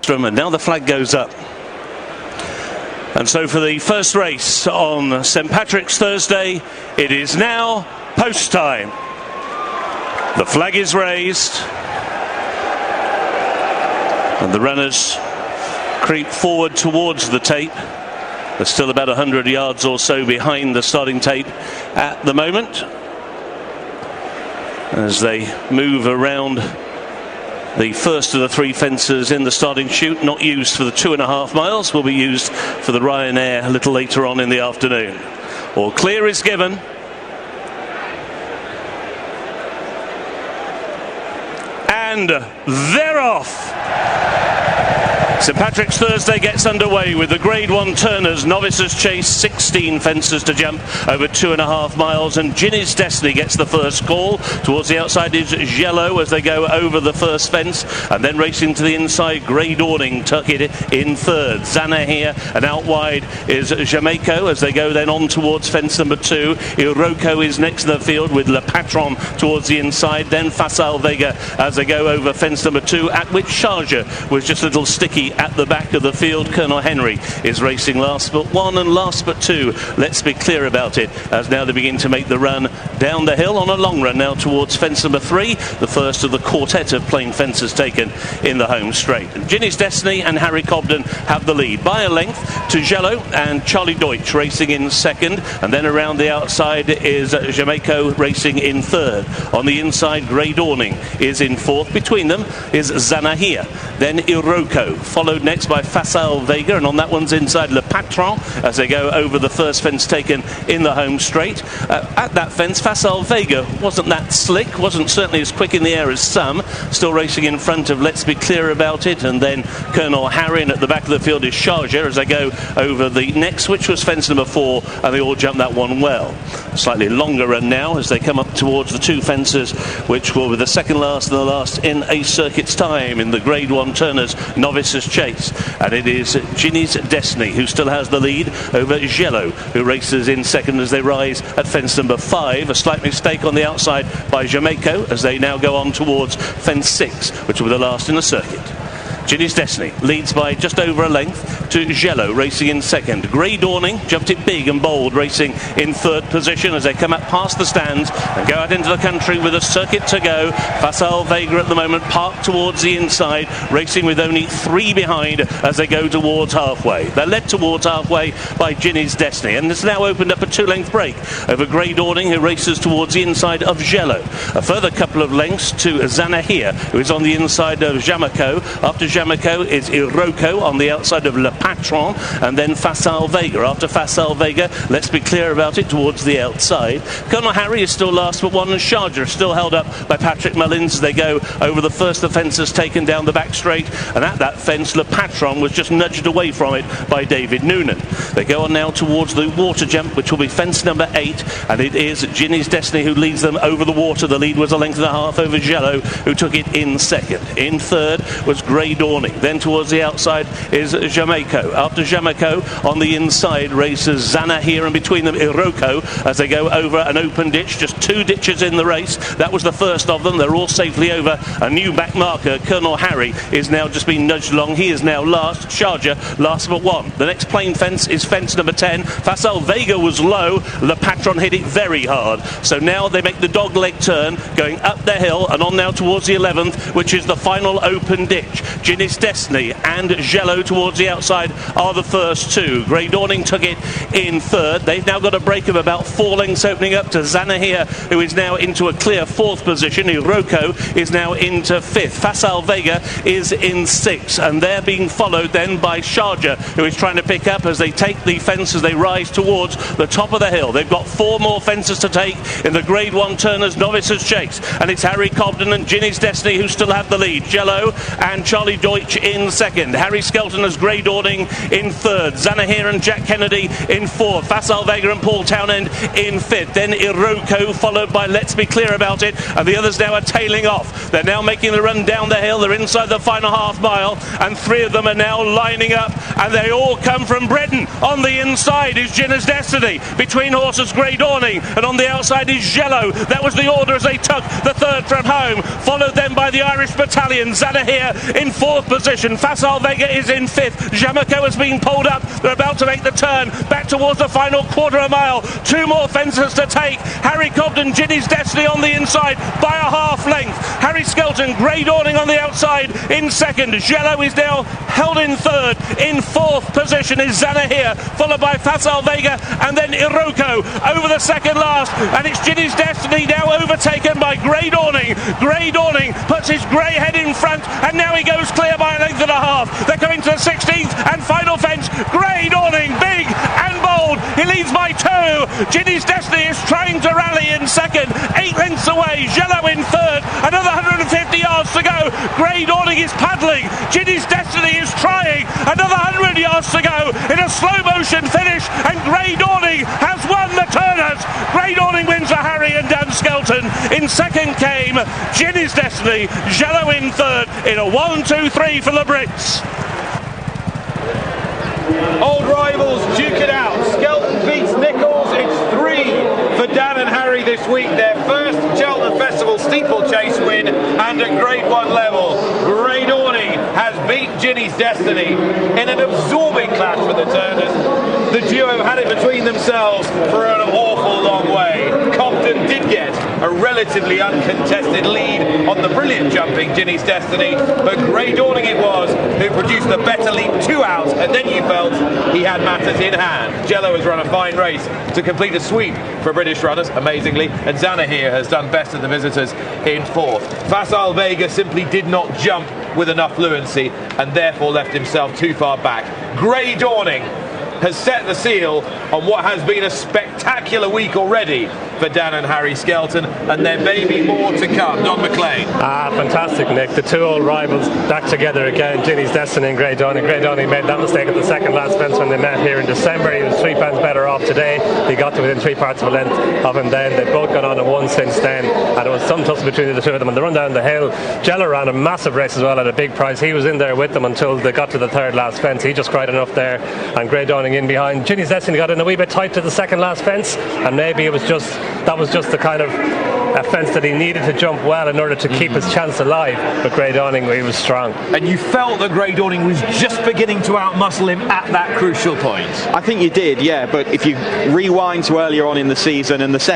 rostrum, and now the flag goes up. And so for the first race on St. Patrick's Thursday, it is now post time. The flag is raised, and the runners creep forward towards the tape. They're still about 100 yards or so behind the starting tape at the moment, as they move around the first of the three fences in the starting chute, not used for the 2.5 miles, will be used for the Ryanair a little later on in the afternoon. All clear is given. And they're off. St. Patrick's Thursday gets underway with the Grade 1 Turners Novices Chase, 16 fences to jump over 2.5 miles, and Ginny's Destiny gets the first call. Towards the outside is Djelo as they go over the first fence, and then racing to the inside, Grey Dawning tuck it in third. Zana here, and out wide is Jamaico as they go then on towards fence number 2. Iroko is next in the field with Le Patron towards the inside, then Fasal Vega as they go over fence number 2, at which Charger was just a little sticky at the back of the field. Colonel Henry is racing last but one and last but two. Let's be clear about it, as now they begin to make the run down the hill on a long run now towards fence number 3, the first of the quartet of plain fences taken in the home straight. And Ginny's Destiny and Harry Cobden have the lead by a length to Djelo and Charlie Deutsch racing in second, and then around the outside is Jamaico racing in third. On the inside, Grey Dawning is in fourth. Between them is Zanahia, then Iroko, followed next by Fasal Vega, and on that one's inside Le Patron as they go over the first fence taken in the home straight. At that fence, Fasal Vega wasn't that slick, wasn't certainly as quick in the air as some, still racing in front of Let's Be Clear About It, and then Colonel Harry, and at the back of the field is Charger as they go over the next, which was fence number 4, and they all jump that one well. A slightly longer run now as they come up towards the two fences, which will be the second last and the last in a circuit's time in the Grade 1 Turners Novices Chase, and it is Ginny's Destiny who still has the lead over Djelo, who races in second as they rise at fence number 5. A slight mistake on the outside by Jamaico as they now go on towards fence 6, which will be the last in the circuit. Ginny's Destiny leads by just over a length to Djelo racing in second. Grey Dawning jumped it big and bold racing in third position as they come up past the stands and go out into the country with a circuit to go. Fasal Vega at the moment parked towards the inside, racing with only 3 behind as they go towards halfway. They're led towards halfway by Ginny's Destiny, and it's now opened up a 2-length break over Grey Dawning, who races towards the inside of Djelo. A further couple of lengths to Zanahia, who is on the inside of Jamaico. After Jamaico is Iroko on the outside of Le Patron, and then Fasal Vega. After Fasal Vega, Let's Be Clear About It towards the outside. Colonel Harry is still last but one, and Charger is still held up by Patrick Mullins as they go over the first of fences taken down the back straight, and at that fence Le Patron was just nudged away from it by David Noonan. They go on now towards the water jump, which will be fence number 8, and it is Ginny's Destiny who leads them over the water. The lead was a length and a half over Djelo, who took it in second. In third was Grey Dawning. Then towards the outside is Jamaico. After Jamaico, on the inside races Zana here, and between them Iroko as they go over an open ditch. Just 2 ditches in the race. That was the first of them. They're all safely over a new back marker. Colonel Harry is now just being nudged along. He is now last. Charger last but one. The next plain fence is fence number 10. Fasal Vega was low. Le Patron hit it very hard. So now they make the dog leg turn going up the hill and on now towards the 11th, which is the final open ditch. Ginny's Destiny and Djelo towards the outside are the first 2. Grey Dawning took it in third. They've now got a break of about 4 lengths opening up to Zanahia, who is now into a clear 4th position. Iroko is now into 5th. Fasal Vega is in 6th, and they're being followed then by Charger, who is trying to pick up as they take the fence as they rise towards the top of the hill. They've got 4 more fences to take in the Grade 1 Turners Novices Chase, and it's Harry Cobden and Ginny's Destiny who still have the lead. Djelo and Charlie Deutsch in second. Harry Skelton as Grey Dawning in third. Zanahir and Jack Kennedy in fourth. Fasal Vega and Paul Townend in fifth. Then Iroko followed by Let's Be Clear About It, and the others now are tailing off. They're now making the run down the hill. They're inside the final half mile, and 3 of them are now lining up, and they all come from Britain. On the inside is Ginny's Destiny. Between horses Grey Dawning, and on the outside is Djelo. That was the order as they took the third from home. Followed then by the Irish Battalion. Zanahir in fourth. 4th position. Facile Vega is in 5th. Jamico has been pulled up. They're about to make the turn back towards the final quarter of a mile. 2 more fences to take. Harry Cobden, Ginny's Destiny on the inside by a half length. Harry Skelton, Grey Dawning on the outside in 2nd. Djelo is now held in 3rd. In 4th position is Zanahir, followed by Facile Vega and then Iroko over the second last. And it's Ginny's Destiny now overtaken by Grey Dawning. Grey Dawning puts his grey head in front and now he goes clear by a length and a half. They're coming to the 16th and final fence. Grey Dawning, big and bold. He leads by 2. Ginny's Destiny is trying to rally in 2nd. 8 lengths away. Djelo in 3rd. Another 150 yards to go. Grey Dawning is paddling. Ginny's Destiny is trying. Another 100 yards to go in a slow motion finish, and Grey Dawning has won the Turners. Grey Dawning wins for Harry and Dan Skelton. In 2nd came Ginny's Destiny. Djelo in 3rd in a 1-2-3 for the Brits. Old rivals duke it out. Skelton beats Nichols. It's 3 for Dan and Harry this week. Their first Cheltenham Festival steeplechase win and at Grade 1 level. Grey Dawning has beat Ginny's Destiny in an absorbing clash for the Turners. The duo had it between themselves for an awful long way. Cobden did get a relatively uncontested lead on the brilliant jumping Ginny's Destiny, but Grey Dawning it was who produced the better leap 2 out, and then you felt he had matters in hand. Djelo has run a fine race to complete a sweep for British runners, amazingly, and Zanahir has done best of the visitors in 4th. Facile Vega simply did not jump with enough fluency and therefore left himself too far back. Grey Dawning has set the seal on what has been a spectacular week already for Dan and Harry Skelton, and there may be more to come. Don McLean. Fantastic, Nick. The 2 old rivals back together again, Ginny's Destiny and Grey Dawning. Grey Dawning made that mistake at the second last fence when they met here in December. He was 3 pounds better off today. He got to within 3 parts of a length of him then. They've both gone on and won since then, and it was some tussle between the 2 of them. And the run down the hill, Djelo ran a massive race as well at a big price. He was in there with them until they got to the 3rd last fence. He just cried enough there, and Grey Dawning in behind. Ginny's Destiny got in a wee bit tight to the second last fence, and maybe that was just the kind of a fence that he needed to jump well in order to keep his chance alive. But Grey Dawning, he was strong. And you felt that Grey Dawning was just beginning to outmuscle him at that crucial point. I think you did, yeah, but if you rewind to earlier on in the season and the second